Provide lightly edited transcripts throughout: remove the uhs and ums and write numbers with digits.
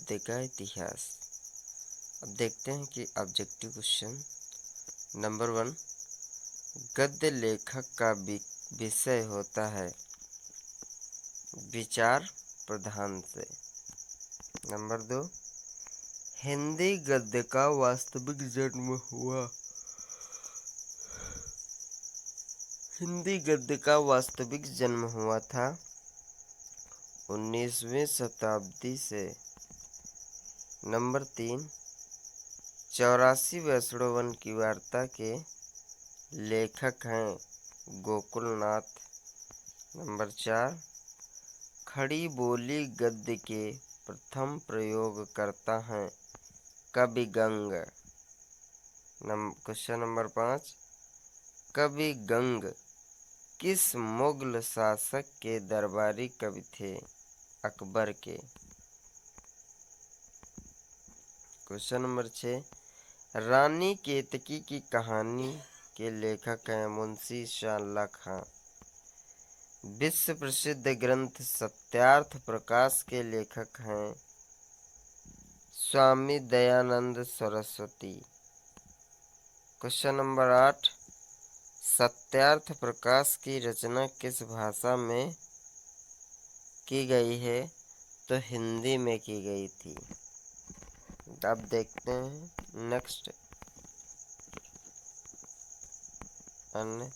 गद्य का इतिहास। अब देखते हैं कि ऑब्जेक्टिव क्वेश्चन नंबर 1, गद्य लेखक का विषय होता है विचार प्रधान से। नंबर 2, हिंदी गद्य का वास्तविक जन्म हुआ। हिंदी गद्य का वास्तविक जन्म हुआ था 19वीं शताब्दी से। नंबर 3, 84 वैष्णवन की वार्ता के लेखक हैं गोकुलनाथ। नंबर 4, खड़ी बोली गद्य के प्रथम प्रयोगकर्ता हैं कवि गंग। क्वेश्चन नंबर 5, कवि गंग किस मुगल शासक के दरबारी कवि थे? अकबर के। क्वेश्चन नंबर 6, रानी केतकी की कहानी के लेखक हैं मुंशी शाह खां। विश्व प्रसिद्ध ग्रंथ सत्यार्थ प्रकाश के लेखक हैं स्वामी दयानंद सरस्वती। क्वेश्चन नंबर 8, सत्यार्थ प्रकाश की रचना किस भाषा में की गई है? तो हिंदी में की गई थी। अब देखते हैं नेक्स्ट अन्य।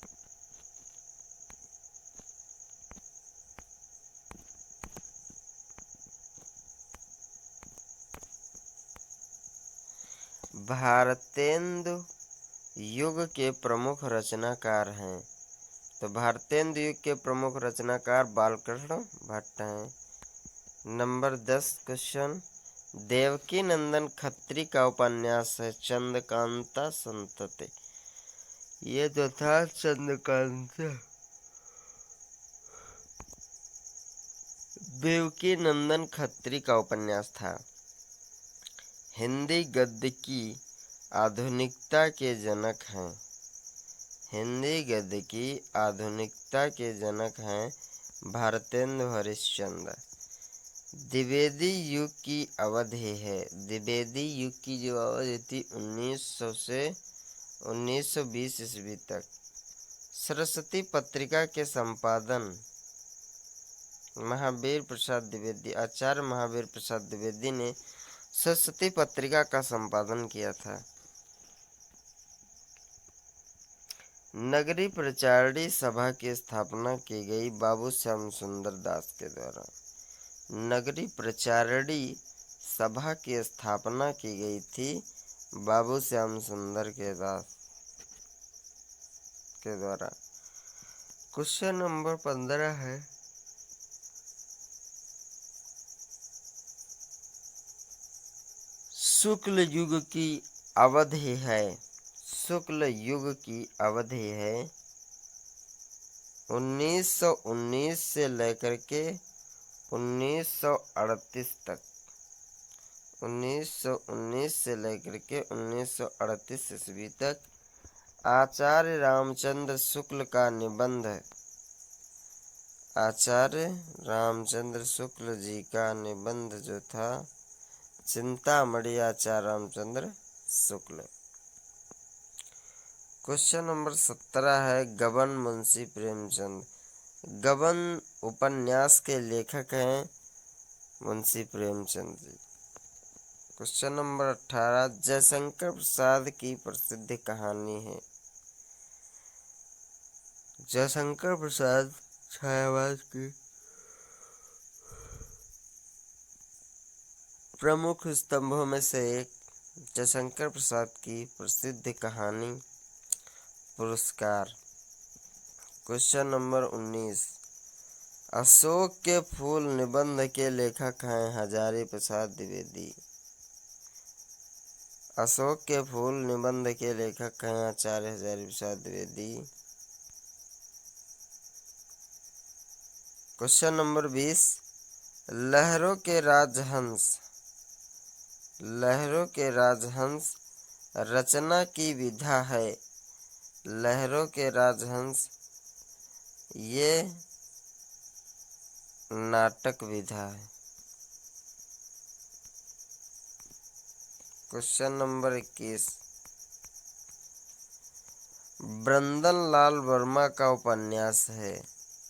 भारतेंदु युग के प्रमुख रचनाकार हैं। तो भारतेंदु युग के प्रमुख रचनाकार बालकृष्ण भट्ट हैं। नंबर 10 क्वेश्चन, देवकी नंदन खत्री का उपन्यास है चंद्रकांता संतति। ये जो था चंद्रकांता देवकी नंदन खत्री का उपन्यास था। हिंदी गद्य की आधुनिकता के जनक हैं। हिंदी गद्य की आधुनिकता के जनक हैं भारतेंदु हरिश्चंद्र। द्विवेदी युग की अवधि है। द्विवेदी युग की जो अवधि थी 1900 से 1920 ईस्वी तक। सरस्वती पत्रिका के संपादन महावीर प्रसाद द्विवेदी, आचार्य महावीर प्रसाद द्विवेदी ने सरस्वती पत्रिका का संपादन किया था। नगरी प्रचारणी सभा की स्थापना की गई बाबू श्याम सुंदर दास के द्वारा। नगरी प्रचारणी सभा की स्थापना की गई थी बाबू श्याम सुंदर के दास के द्वारा। क्वेश्चन नंबर 15 है, शुक्ल युग की अवधि है। शुक्ल युग की अवधि है 1919 से लेकर के 1938 तक। 1919 से लेकर के 1938 ईस्वी तक। आचार्य रामचंद्र शुक्ल का निबंध, आचार्य रामचंद्र शुक्ल जी का निबंध जो था चिंतामणि आचार्य रामचंद्र शुक्ल। क्वेश्चन नंबर 17 है, गबन मुंशी प्रेमचंद। गबन उपन्यास के लेखक हैं मुंशी प्रेमचंद जी। क्वेश्चन नंबर 18, जयशंकर प्रसाद की प्रसिद्ध कहानी है। जयशंकर प्रसाद छायावाद के प्रमुख स्तंभों में से एक। जयशंकर प्रसाद की प्रसिद्ध कहानी पुरस्कार। क्वेश्चन नंबर 19, अशोक के फूल निबंध के लेखक हैं हजारी प्रसाद द्विवेदी। अशोक के फूल निबंध के लेखक हैं आचार्य हजारी प्रसाद द्विवेदी। क्वेश्चन नंबर 20, लहरों के राजहंस। लहरों के राजहंस रचना की विधा है। लहरों के राजहंस ये नाटक विधा है। क्वेश्चन नंबर 21 वृंदन लाल वर्मा का उपन्यास है।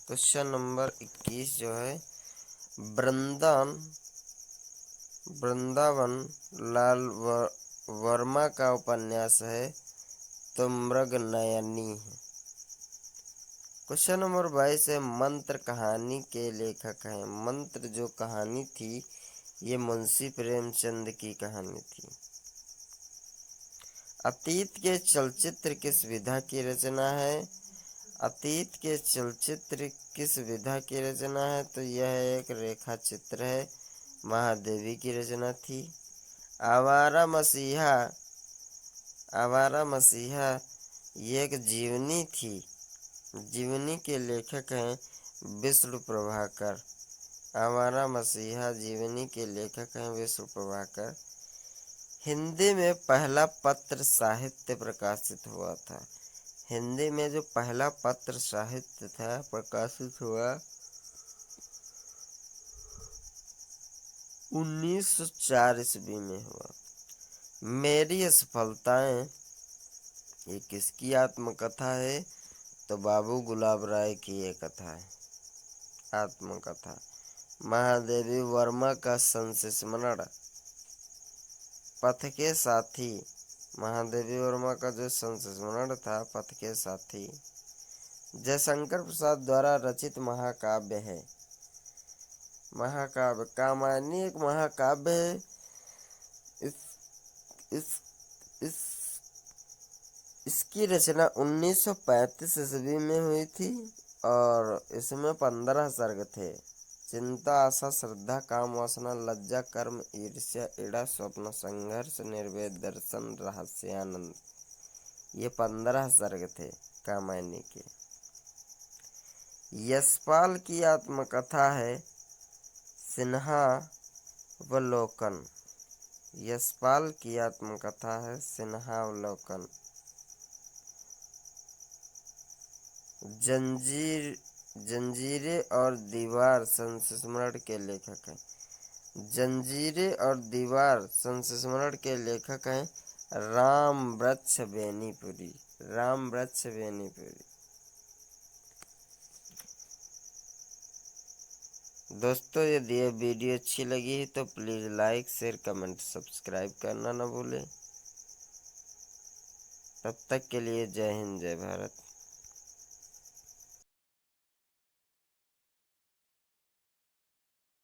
क्वेश्चन नंबर 21 जो है वृंदावन लाल वर्मा का उपन्यास है तो मृगनयनी है। क्वेश्चन नंबर 22 है मंत्र कहानी के लेखक हैं। मंत्र जो कहानी थी ये मुंशी प्रेमचंद की कहानी थी। अतीत के चलचित्र किस विधा की रचना है? अतीत के चलचित्र किस विधा की रचना है? तो यह एक रेखा चित्र है, महादेवी की रचना थी। आवारा मसीहा ये एक जीवनी थी। जीवनी के लेखक हैं विष्णु प्रभाकर। आवारा मसीहा जीवनी के लेखक हैं विष्णु प्रभाकर। हिंदी में पहला पत्र साहित्य प्रकाशित हुआ था। हिंदी में जो पहला पत्र साहित्य था प्रकाशित हुआ 1904 ईस्वी में हुआ। मेरी असफलताएं ये किसकी आत्मकथा है? तो बाबू गुलाब राय की ये कथा है, आत्मकथा। महादेवी वर्मा का संस्मरण पथ के साथी। महादेवी वर्मा का जो संस्मरण था पथ के साथी जयशंकर प्रसाद द्वारा रचित महाकाव्य है। महाकाव्य कामायनी एक महाकाव्य है। इस इसकी रचना 1935 ईस्वी में हुई थी और इसमें 15 सर्ग थे। चिंता, आशा, श्रद्धा, काम, वासना, लज्जा, कर्म, ईर्ष्या, ईड़ा, स्वप्न, संघर्ष, निर्वेद, दर्शन, रहस्यानंद, ये 15 सर्ग थे कामायनी के। यशपाल की आत्मकथा है सिन्हावलोकन। यशपाल की आत्मकथा है सिन्हावलोकन। जंजीरें और दीवार संस्मरण के लेखक हैं। जंजीरें और दीवार संस्मरण के लेखक हैं रामवृक्ष बेनीपुरी। रामवृक्ष बेनीपुरी। दोस्तों यदि ये वीडियो अच्छी लगी है तो please like, share, comment, subscribe करना ना भूलें। तब तक के लिए जय हिंद, जय भारत।